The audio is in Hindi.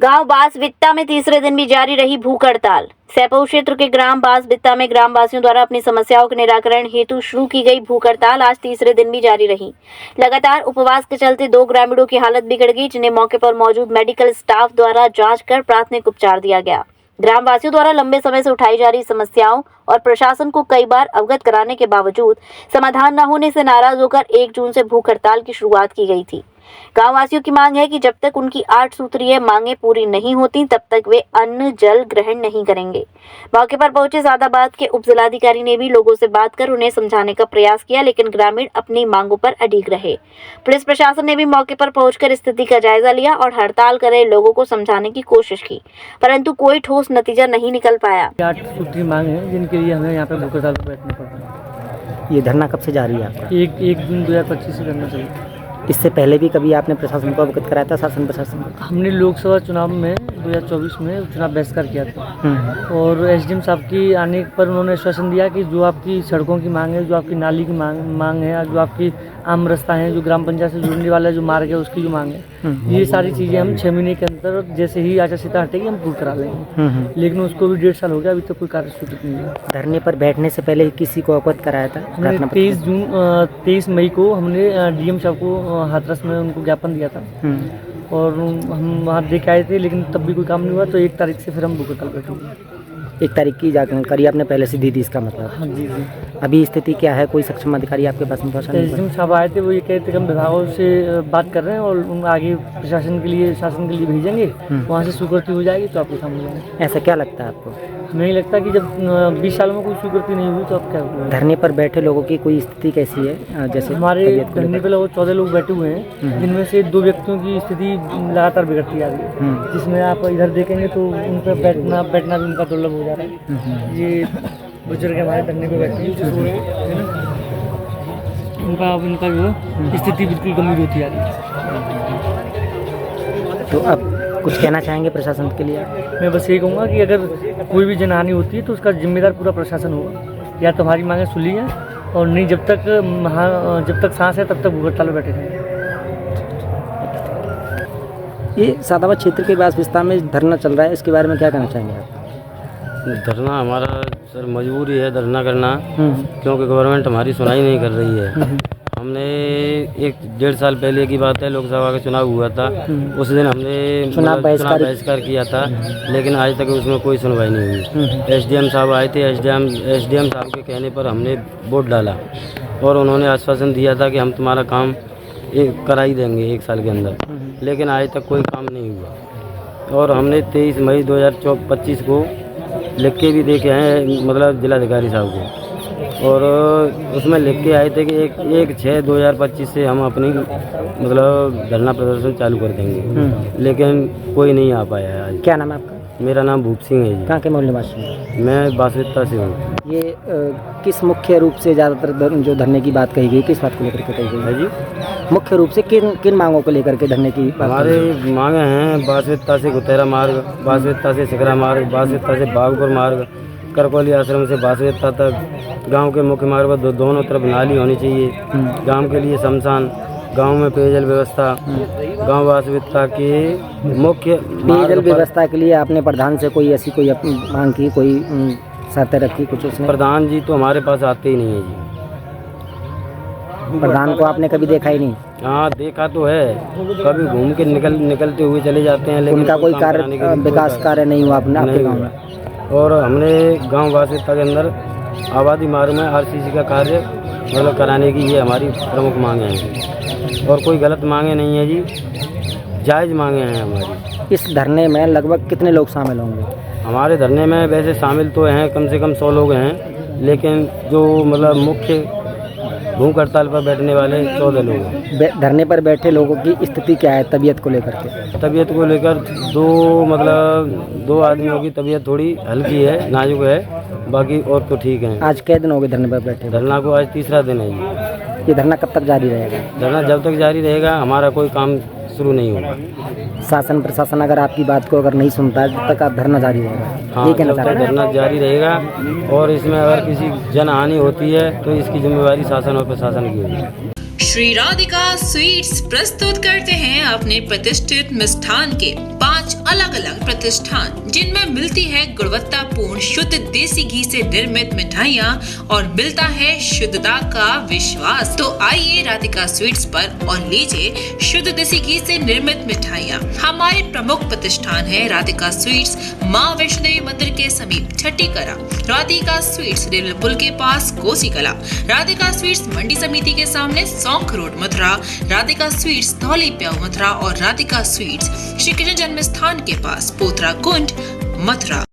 गांव बांसबित्ता में तीसरे दिन भी जारी रही भूख हड़ताल। सैपऊ क्षेत्र के ग्राम बांसबित्ता में ग्रामवासियों द्वारा अपनी समस्याओं के निराकरण हेतु शुरू की गई भूख हड़ताल आज तीसरे दिन भी जारी रही। लगातार उपवास के चलते 2 ग्रामीणों की हालत बिगड़ गई, जिन्हें मौके पर मौजूद मेडिकल स्टाफ द्वारा जांच कर प्राथमिक उपचार दिया गया। ग्रामवासियों द्वारा लंबे समय से उठाई जा रही समस्याओं और प्रशासन को कई बार अवगत कराने के बावजूद समाधान न होने से नाराज होकर 1 जून से भूख हड़ताल की शुरुआत की गई थी। गांववासियों की मांग है कि जब तक उनकी 8 सूत्रीय मांगें पूरी नहीं होती तब तक वे अन्न जल ग्रहण नहीं करेंगे। मौके पर पहुंचे सादाबाद के उप जिलाधिकारी ने भी लोगों से बात कर उन्हें समझाने का प्रयास किया, लेकिन ग्रामीण अपनी मांगों पर अडिग रहे। पुलिस प्रशासन ने भी मौके पर पहुंचकर स्थिति का जायजा लिया और हड़ताल कर रहे लोगों को समझाने की कोशिश की, परंतु कोई ठोस नतीजा नहीं निकल पाया। 8 सूत्री मांग है जिनके लिए हमें यहाँ पे भूख हड़ताल पर बैठना पड़ रहा है। ये धरना कब से जारी है आपका? 1 जून 2025 से करना चाहिए। इससे पहले भी कभी आपने प्रशासन को अवगत कराया था? शासन प्रशासन को हमने लोकसभा चुनाव में 2024 में चुनाव बहिष्कार किया था और एसडीएम साहब की आने पर उन्होंने आश्वासन दिया कि जो आपकी सड़कों की मांग है, जो आपकी नाली की मांग है, जो आपकी आम रास्ता है, जो ग्राम पंचायत से जुड़ने वाला जो मार्ग है उसकी जो मांग है, ये सारी चीज़ें हम 6 महीने के अंदर जैसे ही आचार संहिता हटेगी हम पूर्ण करा लेंगे। लेकिन उसको भी 1.5 साल हो गया, अभी तक कोई कार्य सूचित नहीं है। धरने पर बैठने से पहले किसी को अवगत कराया था? हमने 23 मई को हमने डीएम साहब को हाथरस में उनको ज्ञापन दिया था और हम वहाँ देख आए थे, लेकिन तब भी कोई काम नहीं हुआ। तो 1 तारीख से फिर हम भूख हड़ताल बैठेंगे। 1 तारीख की जानकारी आपने पहले से दी थी, इसका मतलब? हाँ जी। अभी स्थिति क्या है? कोई सक्षम अधिकारी आपके पास में पहुंचा? एसडीएम साहब आए थे, वो ये कहते कि हम विभागों से बात कर रहे हैं और उन आगे प्रशासन के लिए शासन के लिए भेजेंगे, वहाँ से स्वीकृति हो जाएगी तो आपको काम हो जाएगा। ऐसा क्या लगता है आपको? हमें नहीं लगता कि जब 20 साल में कोई स्वीकृति नहीं हुई तो अब क्या होगा। धरने पर बैठे लोगों की कोई स्थिति कैसी है? जैसे हमारे धरने पर लगभग 14 लोग बैठे हुए हैं, जिनमें से 2 व्यक्तियों की स्थिति लगातार बिगड़ती आ रही है, जिसमें आप इधर देखेंगे तो उन पर बैठना भी उनका दुर्लभ हो जा रहा है। ये बुजुर्ग हमारे धरने पर बैठे हैं, उनका जो स्थिति बिल्कुल गंभीर होती आ रही है। तो अब कुछ कहना चाहेंगे प्रशासन के लिए? मैं बस यही कहूँगा कि अगर कोई भी जनहानि होती है तो उसका जिम्मेदार पूरा प्रशासन होगा। या तो हमारी मांगें सुन ली हैं और नहीं, जब तक सांस है तब तक भूख हड़ताल में बैठे रहेंगे। ये सादाबाद क्षेत्र के बांसबित्ता में धरना चल रहा है, इसके बारे में क्या कहना चाहेंगे आप? धरना हमारा सर मजबूरी है धरना करना, क्योंकि गवर्नमेंट हमारी सुनाई नहीं कर रही है। हमने 1-1.5 साल पहले की बात है, लोकसभा का चुनाव हुआ था, उस दिन हमने चुनाव बहिष्कार किया था, लेकिन आज तक उसमें कोई सुनवाई नहीं हुई। एसडीएम साहब आए थे, एसडीएम साहब के कहने पर हमने वोट डाला और उन्होंने आश्वासन दिया था कि हम तुम्हारा काम करा ही देंगे 1 साल के अंदर, लेकिन आज तक कोई काम नहीं हुआ। और हमने 23 मई 2025 को लिख के भी देखे हैं, मतलब जिलाधिकारी साहब को, और उसमें लिख के आए थे कि 1/6/2025 से हम अपनी मतलब धरना प्रदर्शन चालू कर देंगे, लेकिन कोई नहीं आ पाया है आज। क्या नाम है आपका? मेरा नाम भूप सिंह है जी। कहाँ के मूल निवासी हैं? मैं बांसबित्ता से हूँ। ये किस मुख्य रूप से ज़्यादातर जो धरने की बात कही गई, किस बात को लेकर के कही गई है जी? मुख्य रूप से किन मांगों को लेकर के धरने की बात? हमारे मांगे हैं बांसबित्ता से गुतेरा मार्ग, बांसबित्ता से सिकरा मार्ग, बांसबित्ता से बागपुर मार्ग, करकोली आश्रम से बांसबित्ता तक, गांव के मुख्य मार्ग पर दोनों तरफ नाली होनी चाहिए, गांव के लिए शमशान, गांव में पेयजल व्यवस्था, गांव बांसबित्ता की मुख्य पेयजल व्यवस्था के लिए आपने प्रधान से कोई ऐसी कोई मांग की, कोई शर्तें रखी कुछ उसने? प्रधान जी तो हमारे पास आते ही नहीं है जी। प्रधान को आपने कभी देखा ही नहीं? हाँ देखा तो है, कभी घूम के निकलते हुए चले जाते हैं, लेकिन उनका कोई कार्य विकास कार्य नहीं हुआ अपने आपके गाँव में? और हमने गांव बांसबित्ता के अंदर आबादी मार्ग में आरसीसी का कार्य मतलब कराने की ये हमारी प्रमुख मांगे हैं, और कोई गलत मांगे नहीं है जी, जायज़ मांगे हैं हमारी। इस धरने में लगभग कितने लोग शामिल होंगे? हमारे धरने में वैसे शामिल तो हैं कम से कम 100 लोग हैं, लेकिन जो मतलब मुख्य भूख हड़ताल पर बैठने वाले 14 लोग हैं। धरने पर बैठे लोगों की स्थिति क्या है तबीयत को लेकर के? तबीयत को लेकर 2 आदमियों की तबीयत थोड़ी हल्की है, नाजुक है, बाकी और तो ठीक है। आज कै दिन हो गए धरने पर बैठे? धरना को आज 3रा दिन है जी। ये धरना कब तक जारी रहेगा? धरना जब तक जारी रहेगा, हमारा कोई काम शुरू नहीं होगा। शासन प्रशासन अगर आपकी बात को अगर नहीं सुनता है तब तक आप धरना जारी रहेगा? हाँ, ये कहना जब चाह तक रहे हैं? धरना जारी रहेगा, और इसमें अगर किसी जनहानि होती है तो इसकी जिम्मेवारी शासन और प्रशासन की होगी। श्री राधिका स्वीट्स प्रस्तुत करते हैं अपने प्रतिष्ठित मिष्ठान के 5 अलग अलग प्रतिष्ठान, जिनमें मिलती है गुणवत्तापूर्ण शुद्ध देसी घी से निर्मित मिठाइयाँ और मिलता है शुद्धता का विश्वास। तो आइए राधिका स्वीट्स पर और लीजिए शुद्ध देसी घी से निर्मित मिठाइयाँ। हमारे प्रमुख प्रतिष्ठान है राधिका स्वीट्स, माँ वैष्णो देवी मंदिर के समीप छठी कला, राधिका स्वीट्स रेलवे पुल के पास कोसी कला, राधिका स्वीट्स मंडी समिति के सामने सौंख रोड मथुरा, राधिका स्वीट्स धौली प्याऊ मथुरा और राधिका स्वीट्स श्री कृष्ण जन्म स्थान के पास पोथरा कुंड मथुरा।